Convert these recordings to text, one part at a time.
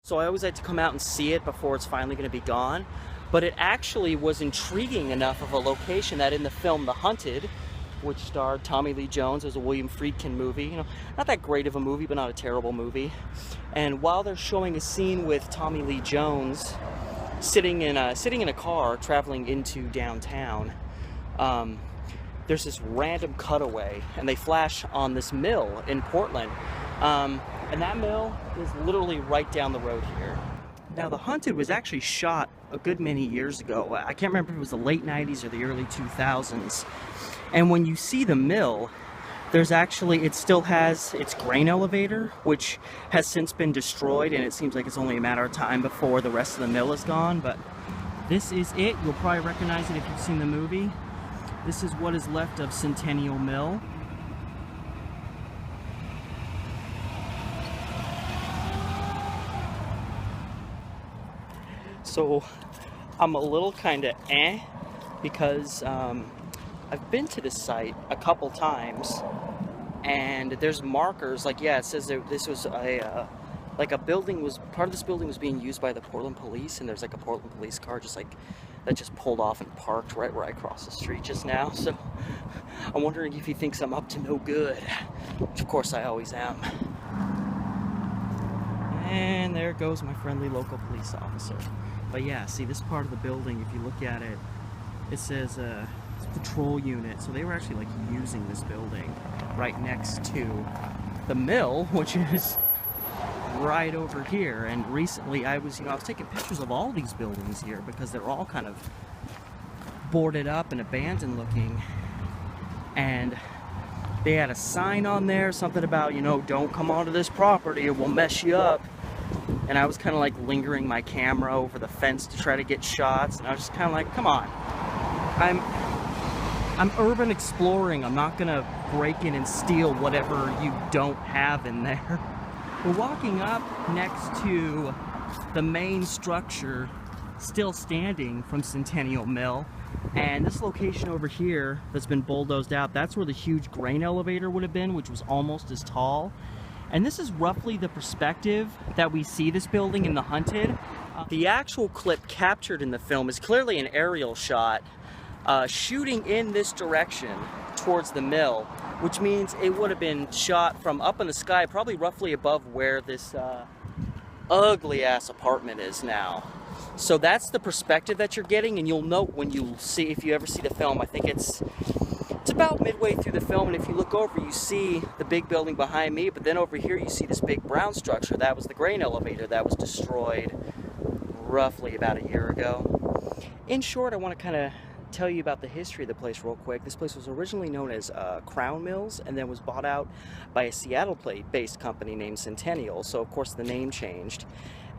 So I always like to come out and see it before it's finally going to be gone. But it actually was intriguing enough of a location that in the film The Hunted, which starred Tommy Lee Jones, it was a William Friedkin movie, not that great of a movie, but not a terrible movie. And while they're showing a scene with Tommy Lee Jones sitting in a car traveling into downtown, there's this random cutaway, and they flash on this mill in Portland. And that mill is literally right down the road here. Now, The Hunted was actually shot a good many years ago. I can't remember if it was the late 90s or the early 2000s. And when you see the mill, it still has its grain elevator, which has since been destroyed, and it seems like it's only a matter of time before the rest of the mill is gone. But this is it. You'll probably recognize it if you've seen the movie. This is what is left of Centennial Mill. So I'm a little kind of because I've been to this site a couple times, and there's markers like, yeah, it says that this was part of this building was being used by the Portland police, and there's like a Portland police car that just pulled off and parked right where I crossed the street just now. So I'm wondering if he thinks I'm up to no good, which of course I always am. And there goes my friendly local police officer. But yeah, see, this part of the building, if you look at it, it says it's patrol unit. So they were actually like using this building right next to the mill, which is right over here. And recently I was taking pictures of all these buildings here because they're all kind of boarded up and abandoned looking. And they had a sign on there, something about, don't come onto this property, it will mess you up. And I was kind of like lingering my camera over the fence to try to get shots, and I was just kind of like, come on, I'm urban exploring. I'm not gonna break in and steal whatever you don't have in there. We're walking up next to the main structure still standing from Centennial Mill, and this location over here that's been bulldozed out, that's where the huge grain elevator would have been, which was almost as tall. And this is roughly the perspective that we see this building in The Hunted. The actual clip captured in the film is clearly an aerial shot shooting in this direction towards the mill, which means it would have been shot from up in the sky, probably roughly above where this ugly ass apartment is now. So that's the perspective that you're getting, and you'll note when you see, if you ever see the film, I think it's about midway through the film, and if you look over, you see the big building behind me, but then over here you see this big brown structure. That was the grain elevator that was destroyed roughly about a year ago. In short, I want to kind of tell you about the history of the place real quick. This place was originally known as Crown Mills, and then was bought out by a Seattle-based company named Centennial, so of course the name changed.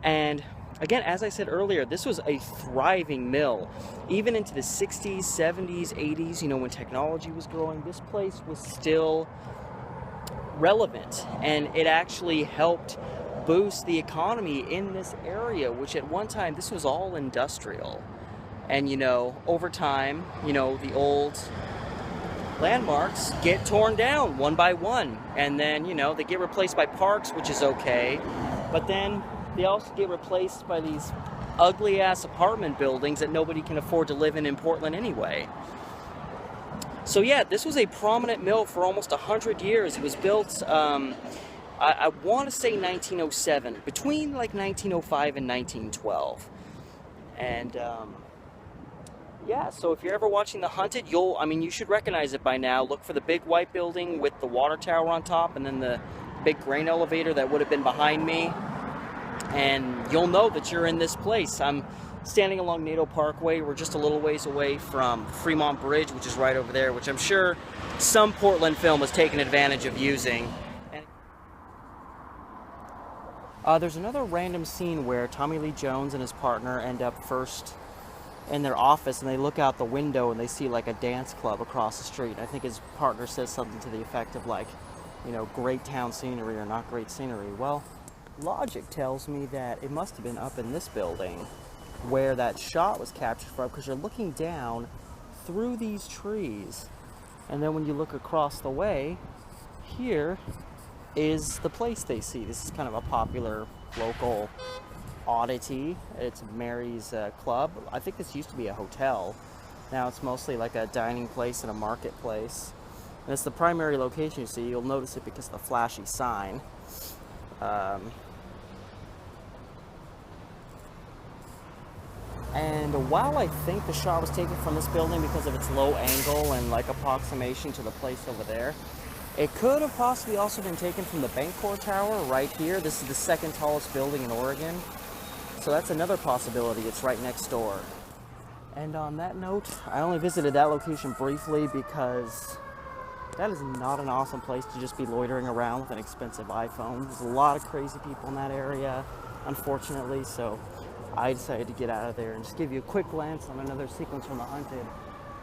And again, as I said earlier, this was a thriving mill. Even into the 60s, 70s, 80s, when technology was growing, this place was still relevant. And it actually helped boost the economy in this area, which at one time, this was all industrial. And, over time, the old landmarks get torn down one by one. And then, they get replaced by parks, which is okay. But then they also get replaced by these ugly-ass apartment buildings that nobody can afford to live in Portland anyway. So yeah, this was a prominent mill for almost 100 years. It was built, I want to say 1907, between like 1905 and 1912. And yeah, so if you're ever watching The Hunted, you should recognize it by now. Look for the big white building with the water tower on top, and then the big grain elevator that would have been behind me. And you'll know that you're in this place. I'm standing along Nadeau Parkway. We're just a little ways away from Fremont Bridge, which is right over there, which I'm sure some Portland film has taken advantage of using. There's another random scene where Tommy Lee Jones and his partner end up first in their office, and they look out the window and they see like a dance club across the street. I think his partner says something to the effect of like, great town scenery or not great scenery. Well, logic tells me that it must have been up in this building where that shot was captured from, because you're looking down through these trees, and then when you look across the way, here is the place they see. This is kind of a popular local oddity. It's Mary's Club. I think this used to be a hotel. Now it's mostly like a dining place and a marketplace. And it's the primary location, you see. You'll notice it because of the flashy sign. And while I think the shot was taken from this building because of its low angle and like approximation to the place over there, it could have possibly also been taken from the Bancorp Tower right here. This is the second tallest building in Oregon. So that's another possibility. It's right next door. And on that note, I only visited that location briefly because that is not an awesome place to just be loitering around with an expensive iPhone. There's a lot of crazy people in that area, unfortunately, so I decided to get out of there and just give you a quick glance on another sequence from The Hunted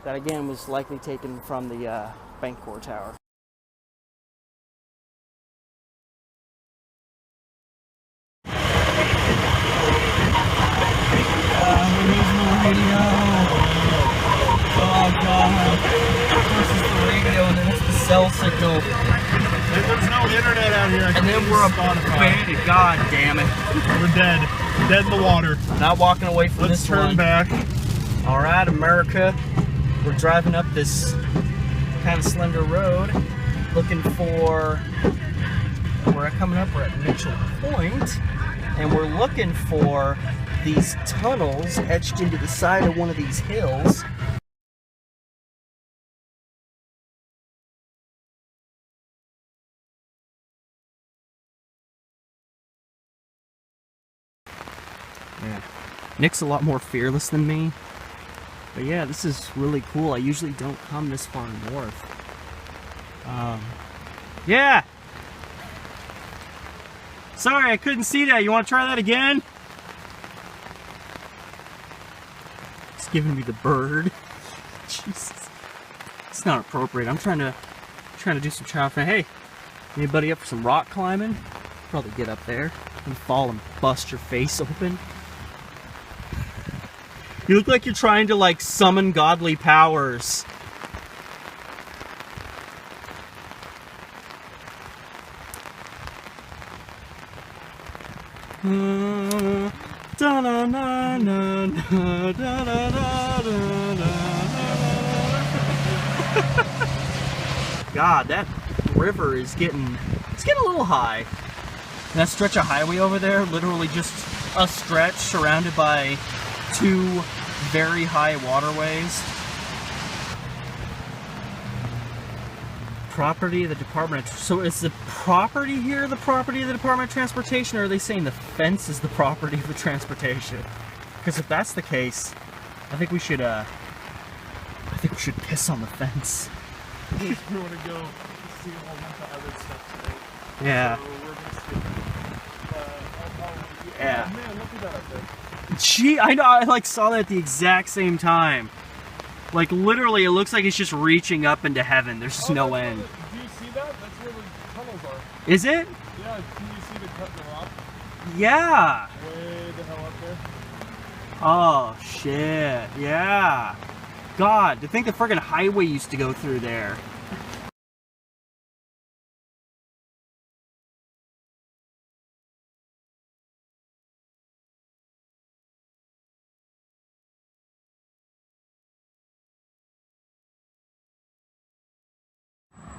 that again was likely taken from the Bancorp Tower. We're losing the radio. Oh god. First is the radio and then it's the cell signal. There's no internet out here. And then we're abandoned. God damn it. We're dead. Dead in the water. Not walking away from Let's this turn one. back. Alright, America. We're driving up this kind of slender road looking for, we're coming up, we're at Mitchell Point, and we're looking for these tunnels etched into the side of one of these hills. Yeah. Nick's a lot more fearless than me. But yeah, this is really cool. I usually don't come this far north. Yeah! Sorry, I couldn't see that. You want to try that again? It's giving me the bird. Jesus. It's not appropriate. I'm trying to do some child fun. Hey, anybody up for some rock climbing? Probably get up there and fall and bust your face open. You look like you're trying to, like, summon godly powers. God, that river is getting, it's getting a little high. And that stretch of highway over there, literally just a stretch surrounded by two very high waterways. Property of the Department of, so is the property here the property of the Department of Transportation, or are they saying the fence is the property of the transportation? Because if that's the case, I think we should piss on the fence. We want to go see a whole bunch of other stuff today. Yeah. So we're going to skip. Yeah. Oh, man, look at that up there. Gee, I know, I like saw that at the exact same time. Like literally, it looks like it's just reaching up into heaven. There's just no end. Do you see that? That's where the tunnels are. Is it? Yeah, can you see the cut in the rock? Yeah. Way the hell up there. Oh shit, yeah. God, to think the friggin' highway used to go through there.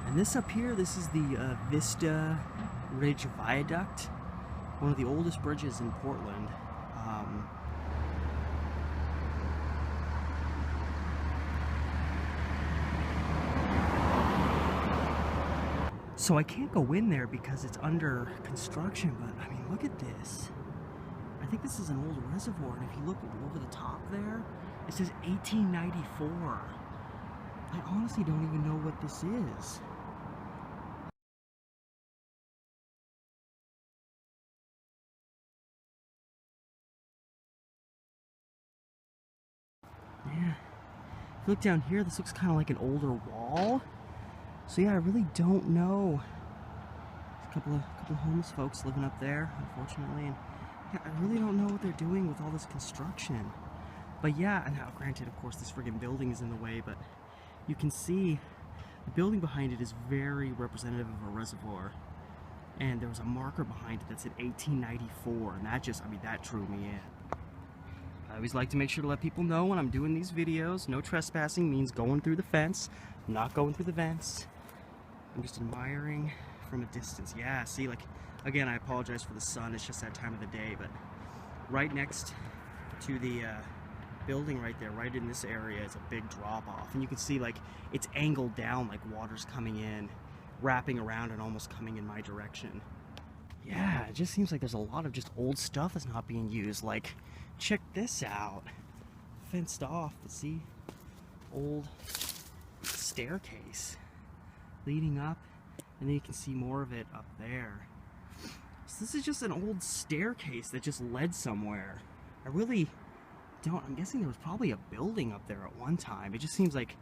And this up here, this is the Vista Ridge Viaduct, one of the oldest bridges in Portland. So I can't go in there because it's under construction, but I mean, look at this. I think this is an old reservoir, and if you look over the top there, it says 1894. I honestly don't even know what this is. Yeah. If you look down here, this looks kind of like an older wall. So yeah, I really don't know. There's a couple of homeless folks living up there, unfortunately, and yeah, I really don't know what they're doing with all this construction. But yeah, and now granted, of course, this friggin' building is in the way, but you can see the building behind it is very representative of a reservoir. And there was a marker behind it that said 1894, and that just, I mean, that drew me in. I always like to make sure to let people know when I'm doing these videos, no trespassing means going through the fence. I'm not going through the vents. I'm just admiring from a distance. Yeah, see, like, again, I apologize for the sun, it's just that time of the day, but right next to the building right there, right in this area, is a big drop off, and you can see, like, it's angled down, like water's coming in, wrapping around and almost coming in my direction. Yeah, it just seems like there's a lot of just old stuff that's not being used. Like, check this out. Fenced off, but see, old staircase leading up, and then you can see more of it up there. So this is just an old staircase that just led somewhere. I really don't, I'm guessing there was probably a building up there at one time. It just seems like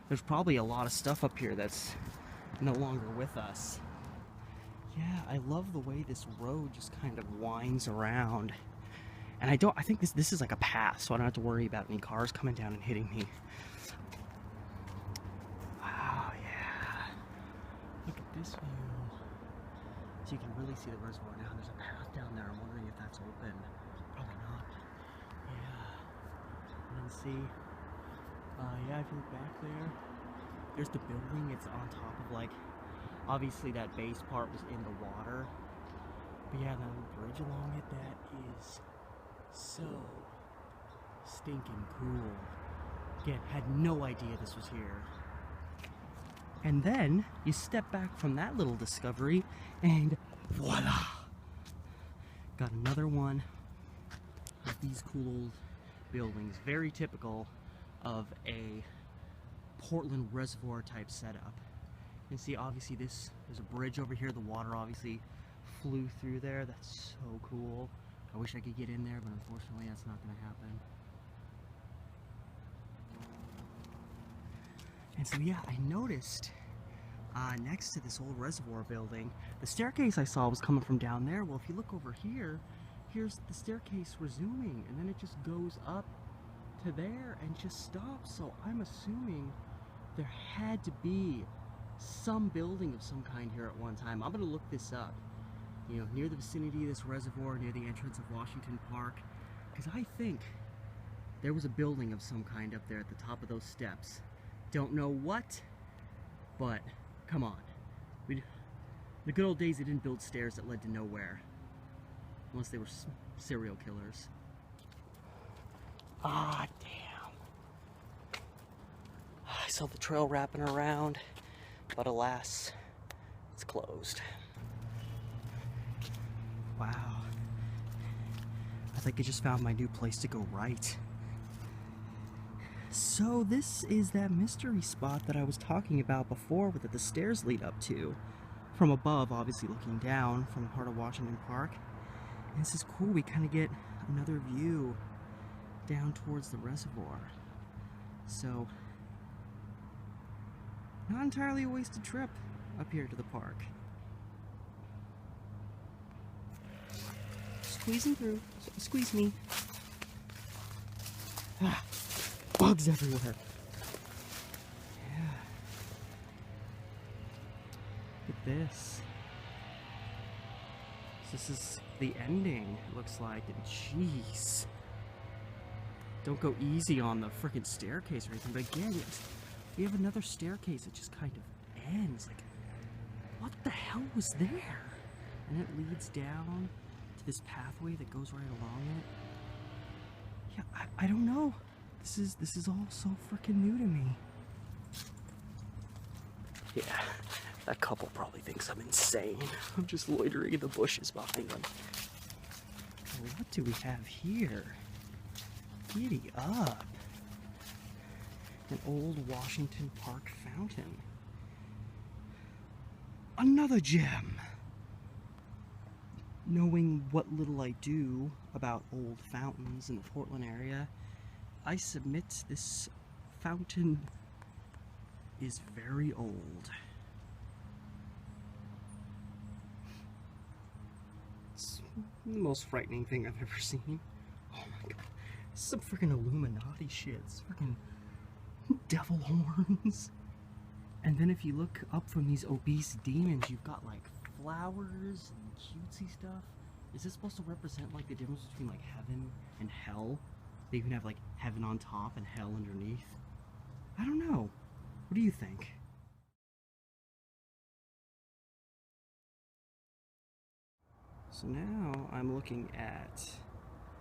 there's probably a lot of stuff up here that's no longer with us. Yeah, I love the way this road just kind of winds around. And I think this is like a path, so I don't have to worry about any cars coming down and hitting me. Wow, yeah. Look at this view. So you can really see the reservoir now. There's a path down there. I'm wondering if that's open. Probably not. Yeah. And then see, yeah, if you look back there, there's the building. It's on top of, like, obviously that base part was in the water. But yeah, the bridge along it, that is so stinking cool. Again, had no idea this was here. And then you step back from that little discovery and voila! Got another one of these cool old buildings. Very typical of a Portland reservoir type setup. You can see obviously there's a bridge over here. The water obviously flew through there. That's so cool. I wish I could get in there, but unfortunately that's not going to happen. And so yeah, I noticed next to this old reservoir building, the staircase I saw was coming from down there. Well, if you look over here, here's the staircase resuming, and then it just goes up to there and just stops. So I'm assuming there had to be some building of some kind here at one time. I'm gonna look this up, you know, near the vicinity of this reservoir, near the entrance of Washington Park, because I think there was a building of some kind up there at the top of those steps. Don't know what, but come on. The good old days, they didn't build stairs that led to nowhere, unless they were serial killers. Ah, damn. I saw the trail wrapping around, but alas, it's closed. Wow. I think I just found my new place to go right. So this is that mystery spot that I was talking about before that the stairs lead up to. From above, obviously looking down from the heart of Washington Park. And this is cool, we kind of get another view down towards the reservoir. So, not entirely a wasted trip up here to the park. Squeezing through, squeeze me. Ah. Bugs everywhere. Yeah. Look at this. This is the ending, it looks like. And jeez. Don't go easy on the freaking staircase or anything. But again, we have another staircase that just kind of ends. Like, what the hell was there? And it leads down to this pathway that goes right along it. Yeah, I don't know. This is all so freaking new to me. Yeah, that couple probably thinks I'm insane. I'm just loitering in the bushes behind them. What do we have here? Giddy up. An old Washington Park fountain. Another gem. Knowing what little I do about old fountains in the Portland area, I submit this fountain is very old. It's the most frightening thing I've ever seen. Oh my god. This is some freaking Illuminati shit. It's freaking devil horns. And then if you look up from these obese demons, you've got like flowers and cutesy stuff. Is this supposed to represent like the difference between like heaven and hell? They even have like heaven on top and hell underneath. I don't know. What do you think? So now I'm looking at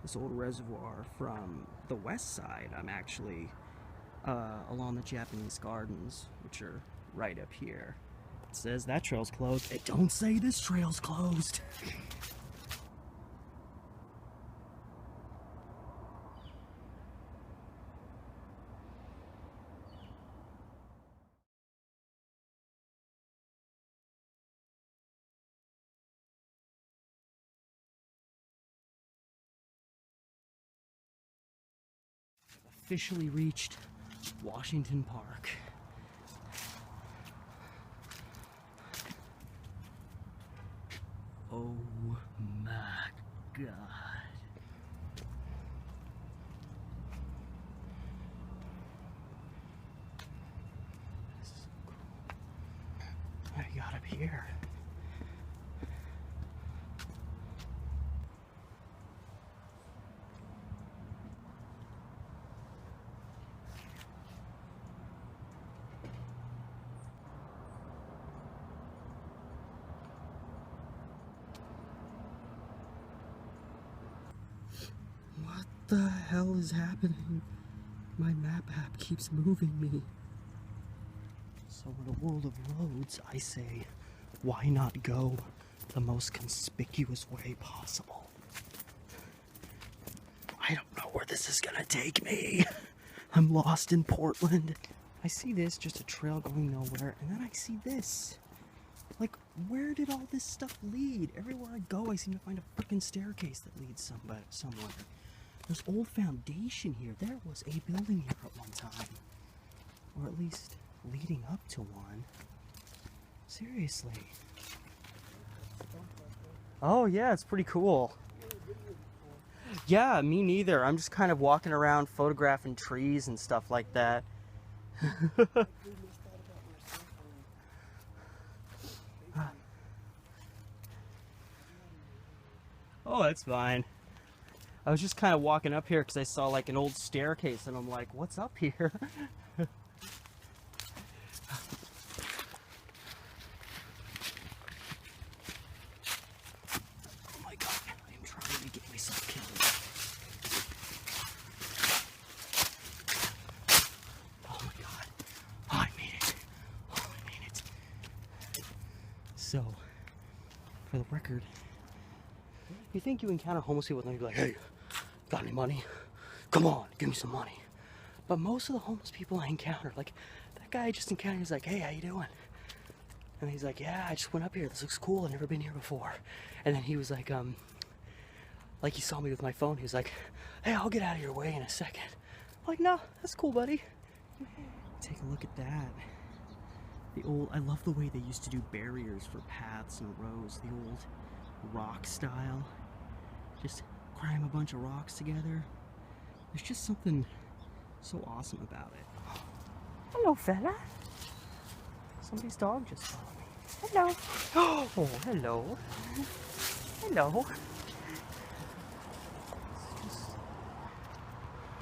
this old reservoir from the west side. I'm actually along the Japanese gardens, which are right up here. It says that trail's closed. It don't say this trail's closed. Officially reached Washington Park. Oh my God. This is so cool. What do you got up here? What the hell is happening? My map app keeps moving me. So in a world of roads, I say, why not go the most conspicuous way possible? I don't know where this is gonna take me. I'm lost in Portland. I see this, just a trail going nowhere, and then I see this. Like, where did all this stuff lead? Everywhere I go, I seem to find a freaking staircase that leads somewhere. There's old foundation here. There was a building here at one time. Or at least leading up to one. Seriously. Oh yeah, it's pretty cool. Yeah, me neither. I'm just kind of walking around photographing trees and stuff like that. Oh, that's fine. I was just kind of walking up here because I saw like an old staircase and I'm like, what's up here? Oh my God, I am trying to get myself killed. Oh my God, oh, I made it. Oh, I made it. So, for the record, you think you encounter homeless people and they'd be like, hey, got any money? Come on, give me some money. But most of the homeless people I encounter, like that guy I just encountered, he's like, hey, how you doing? And he's like, yeah, I just went up here. This looks cool. I've never been here before. And then he was like he saw me with my phone. He was like, hey, I'll get out of your way in a second. I'm like, no, that's cool, buddy. Take a look at that. I love the way they used to do barriers for paths and roads. The old rock style. Just cram a bunch of rocks together. There's just something so awesome about it. Hello, fella. Somebody's dog just saw me. Hello. Oh, hello. Hello.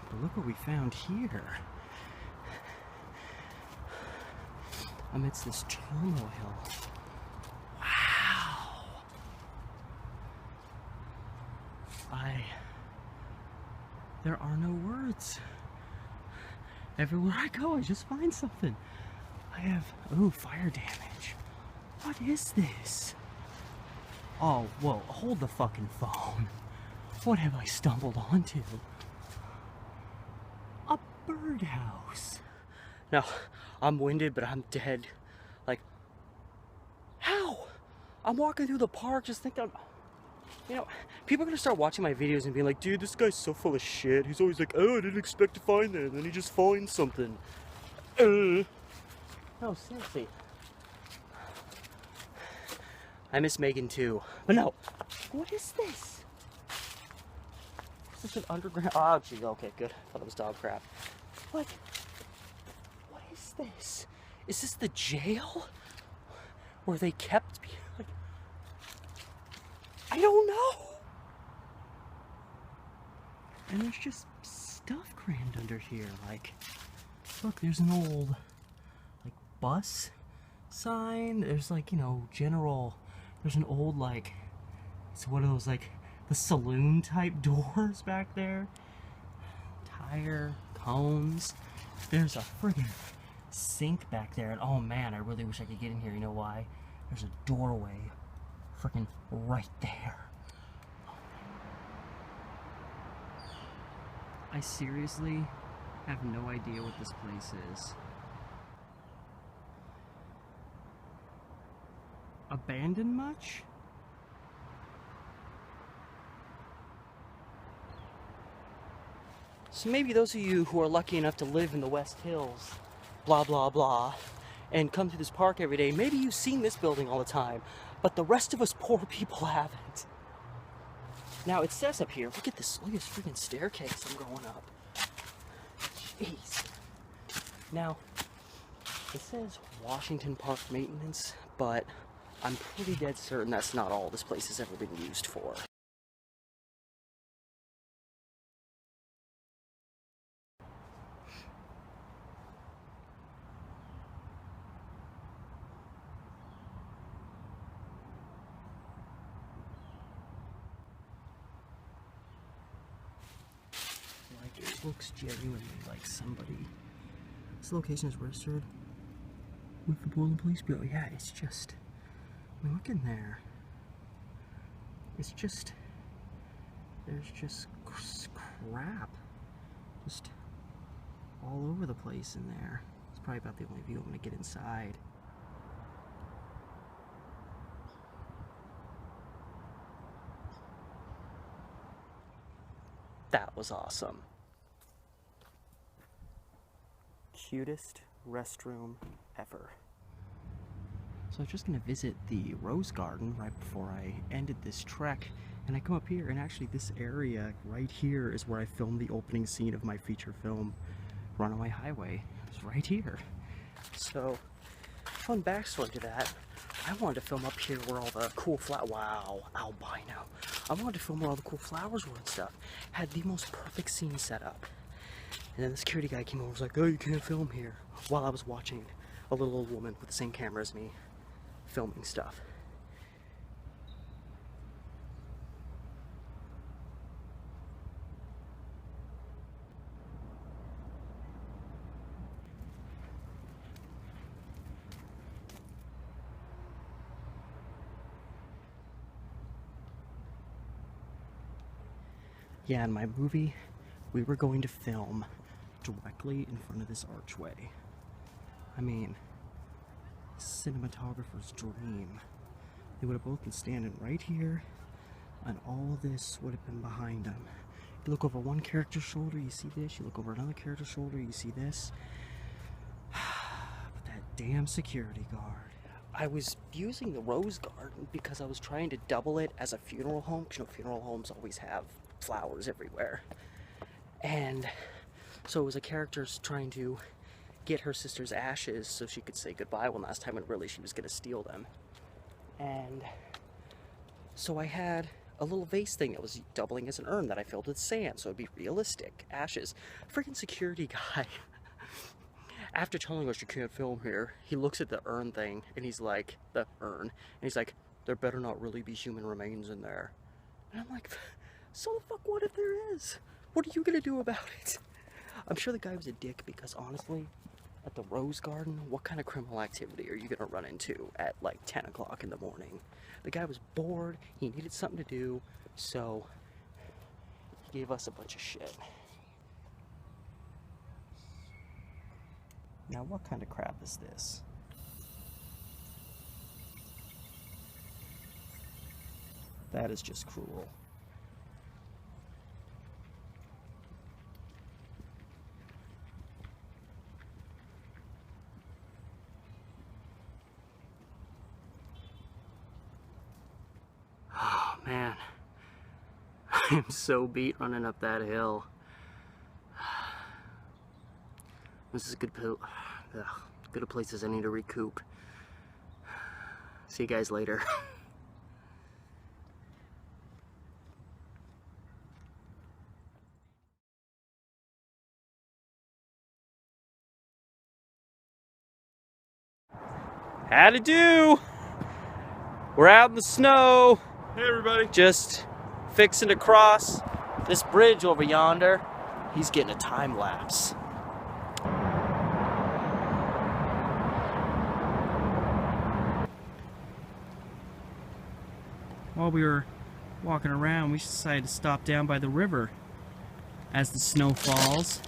But look what we found here. Amidst this turmoil. There are no words. Everywhere I go, I just find something. I have, ooh, fire damage. What is this? Oh, whoa, hold the fucking phone. What have I stumbled onto? A birdhouse. No, I'm winded, but I'm dead. Like, how? I'm walking through the park just thinking, you know, people are gonna start watching my videos and being like, dude, this guy's so full of shit. He's always like, oh, I didn't expect to find that, and then he just finds something. No, seriously. I miss Megan too. But no, what is this? Is this an underground? Oh, gee, okay, good. I thought it was dog crap. Like, what is this? Is this the jail? Where they kept me? Like, I don't know. And there's just stuff crammed under here. Like, look, there's an old, like, bus sign. There's, like, you know, there's an old, like, it's one of those, like, the saloon type doors back there. Tire, cones. There's a friggin' sink back there. And oh man, I really wish I could get in here. You know why? There's a doorway freaking right there. I seriously have no idea what this place is. Abandoned much? So maybe those of you who are lucky enough to live in the West Hills, blah blah blah, and come to this park every day, maybe you've seen this building all the time, but the rest of us poor people haven't. Now it says up here, look at this freaking staircase I'm going up. Jeez. Now, it says Washington Park Maintenance, but I'm pretty dead certain that's not all this place has ever been used for. Like, it looks genuinely like somebody. This location is registered with the Portland Police Bureau. Yeah, it's just, I mean, look in there. It's just, there's just crap just all over the place in there. It's probably about the only view I'm gonna get inside. That was awesome. Cutest restroom ever. So I was just gonna visit the Rose Garden right before I ended this trek, and I come up here, and actually this area right here is where I filmed the opening scene of my feature film, Runaway Highway. It's right here. So, fun backstory to that. I wanted to film up here where all the cool wow, albino. I wanted to film where all the cool flowers were and stuff. Had the most perfect scene set up. And then the security guy came over and was like, oh, you can't film here. While I was watching a little old woman with the same camera as me filming stuff. Yeah, in my movie, we were going to film directly in front of this archway. I mean, cinematographer's dream. They would have both been standing right here, and all this would have been behind them. You look over one character's shoulder, you see this. You look over another character's shoulder, you see this. But that damn security guard. I was using the Rose Garden because I was trying to double it as a funeral home, because you know, funeral homes always have flowers everywhere. And so it was a character trying to get her sister's ashes so she could say goodbye one last time, when really she was going to steal them. And so I had a little vase thing that was doubling as an urn that I filled with sand, so it'd be realistic ashes. Freaking security guy, after telling us you can't film here, he looks at the urn thing and he's like, the urn, and he's like, there better not really be human remains in there. And I'm like, so the fuck what if there is? What are you gonna do about it? I'm sure the guy was a dick, because honestly, at the Rose Garden, what kind of criminal activity are you gonna run into at like 10 o'clock in the morning? The guy was bored, he needed something to do, so he gave us a bunch of shit. Now what kind of crap is this? That is just cruel. Oh man, I'm so beat running up that hill. This is a good a place as any to recoup. See you guys later. How to do? We're out in the snow. Hey everybody. Just fixing to cross this bridge over yonder. He's getting a time lapse. While we were walking around, we decided to stop down by the river as the snow falls.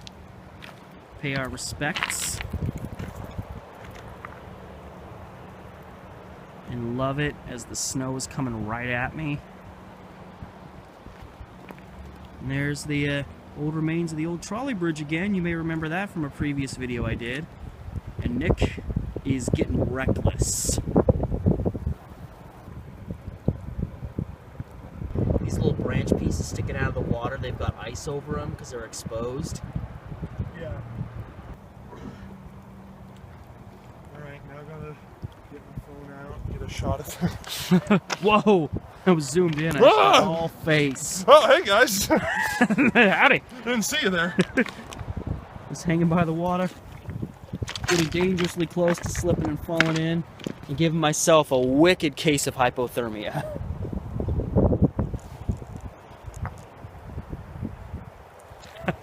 Pay our respects. And love it as the snow is coming right at me. And there's the old remains of the old trolley bridge again. You may remember that from a previous video I did. And Nick is getting reckless. These little branch pieces sticking out of the water, they've got ice over them because they're exposed. Yeah. Alright, now I gotta get my phone out, get a shot of them. Whoa! I was zoomed in. I saw all face. Oh, hey guys! Howdy! Didn't see you there. Just hanging by the water, getting dangerously close to slipping and falling in, and giving myself a wicked case of hypothermia.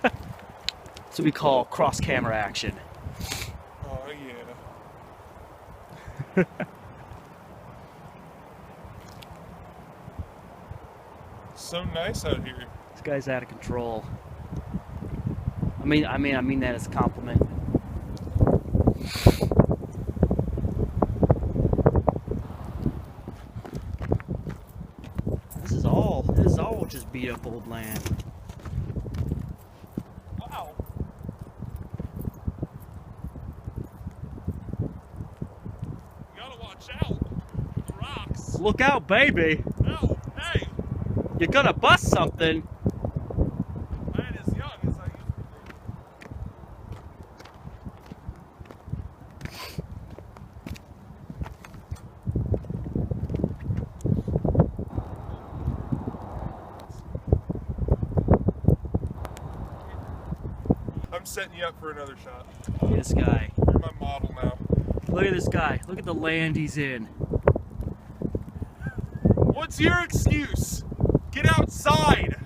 That's what we call cross-camera action. Oh yeah. So nice out here. This guy's out of control. I mean that as a compliment. This is all just beat up old land. Wow. You gotta watch out. The rocks. Look out, baby! No, hey! You're gonna bust something. I ain't as young as I used to be. I'm setting you up for another shot. Look at this guy. You're my model now. Look at this guy. Look at the land he's in. What's your excuse? Get outside!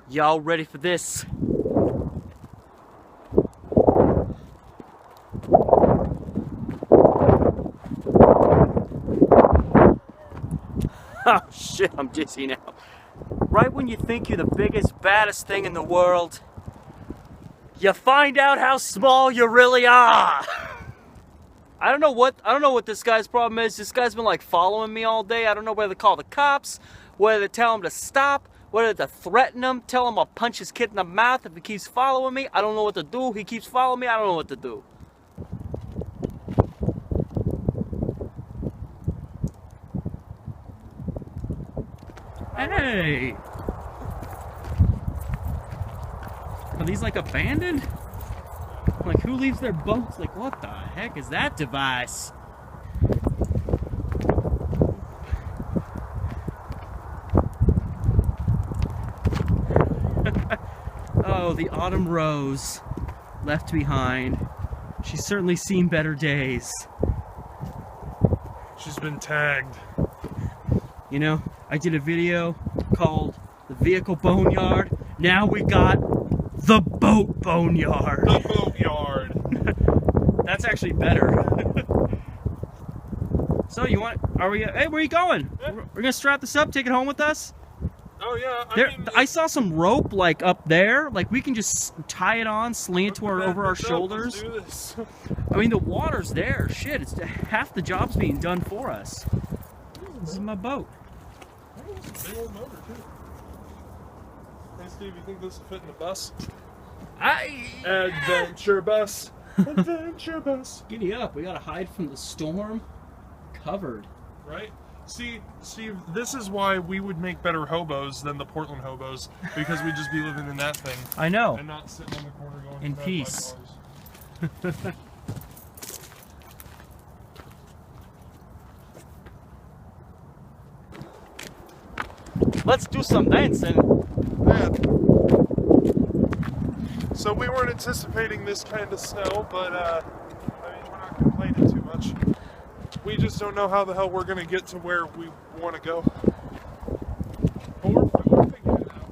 Y'all ready for this? Oh shit, I'm dizzy now. Right when you think you're the biggest, baddest thing in the world, you find out how small you really are. I don't know what this guy's problem is. This guy's been like following me all day. I don't know whether to call the cops, whether to tell him to stop, whether to threaten him, tell him I'll punch his kid in the mouth if he keeps following me. I don't know what to do. He keeps following me. I don't know what to do. Hey! Are these like abandoned? Like, who leaves their boats? Like, what the heck is that device? Oh, the autumn rose left behind. She's certainly seen better days. She's been tagged. You know, I did a video called The Vehicle Boneyard. Now we got the Boat Boneyard. The boat yard. That's actually better. So hey, where are you going? Yeah. We're gonna strap this up, take it home with us? Oh yeah, I saw some rope like up there. Like we can just tie it on, sling it to over our shoulders. Let's do this. I mean the water's there. Shit, it's half the job's being done for us. This is my boat. It's a big old motor too. Hey Steve, you think this will fit in the bus? Adventure bus. Adventure bus. Giddy up, we gotta hide from the storm. Covered. Right? See, Steve, this is why we would make better hobos than the Portland hobos, because we'd just be living in that thing. I know. And not sitting in the corner going In to bed peace. $5. Let's do some dancing. Yeah. So we weren't anticipating this kind of snow, but I mean, we're not complaining too much. We just don't know how the hell we're gonna get to where we want to go. But we're figuring it out.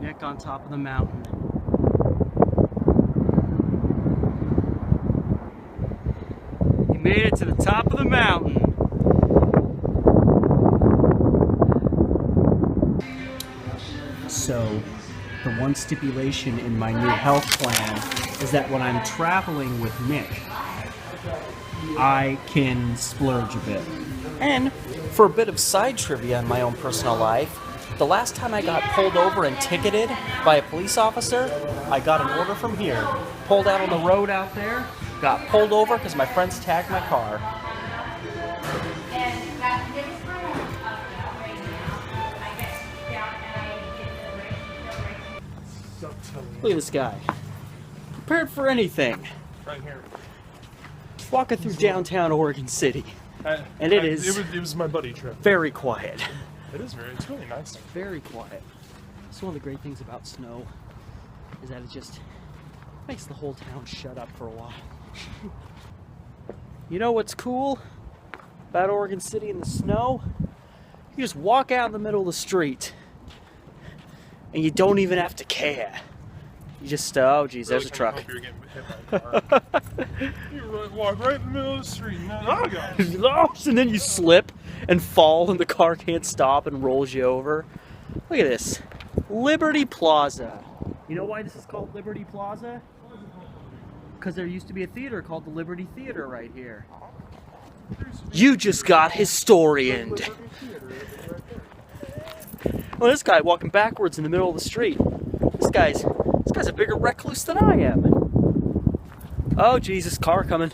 Nick on top of the mountain. He made it to the top of the mountain. So, the one stipulation in my new health plan is that when I'm traveling with Nick, I can splurge a bit. And for a bit of side trivia in my own personal life, the last time I got pulled over and ticketed by a police officer, I got an order from here. Pulled out on the road out there, got pulled over because my friends tagged my car. Look at this guy. Prepared for anything. Right here. Walking through downtown Oregon City. And it was my buddy trip. Very quiet. It's really nice. Very quiet. That's one of the great things about snow, is that it just makes the whole town shut up for a while. You know what's cool about Oregon City in the snow? You just walk out in the middle of the street and you don't even have to care. You just, oh geez, there's a truck. You're getting hit by a car. You walk right in the middle of the street. Oh gosh. And then you slip and fall and the car can't stop and rolls you over. Look at this. Liberty Plaza. You know why this is called Liberty Plaza? Because there used to be a theater called the Liberty Theater right here. You just got historianed. Well, this guy walking backwards in the middle of the street. This guy's a bigger recluse than I am. Oh Jesus, car coming.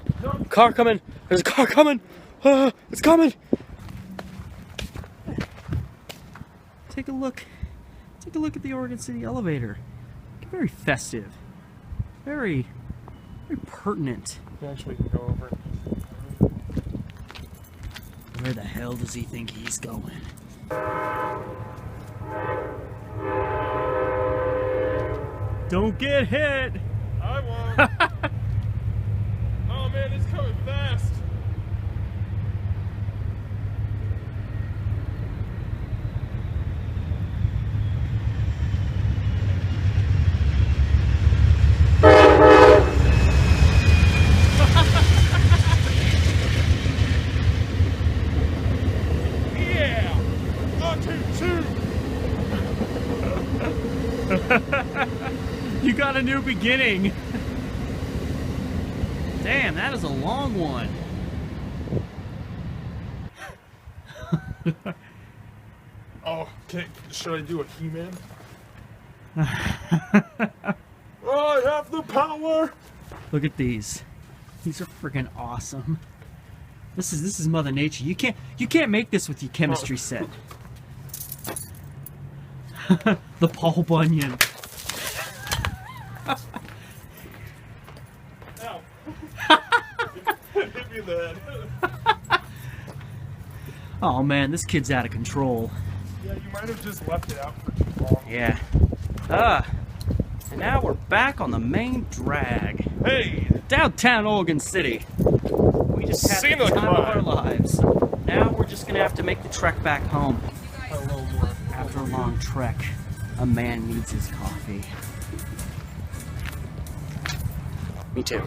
Car coming. There's a car coming. It's coming. Take a look. Take a look at the Oregon City elevator. Very festive. Very pertinent. Actually, we can go over. Where the hell does he think he's going? Don't get hit! I won't. Oh man, it's coming fast. Yeah! 1, 2, 2! You got a new beginning. Damn, that is a long one. Oh, okay. Should I do a He-Man? Oh, I have the power! Look at these. These are freaking awesome. This is Mother Nature. You can't make this with your chemistry set. The Paul Bunyan. Ow. Hit me in the head. Oh man, this kid's out of control. Yeah, you might have just left it out for too long. Yeah. And now we're back on the main drag. Hey! Downtown Oregon City. We just had Scene the of time of our crime. lives. Now we're just gonna have to make the trek back home. A little more. After a long trek, a man needs his coffee. Me too.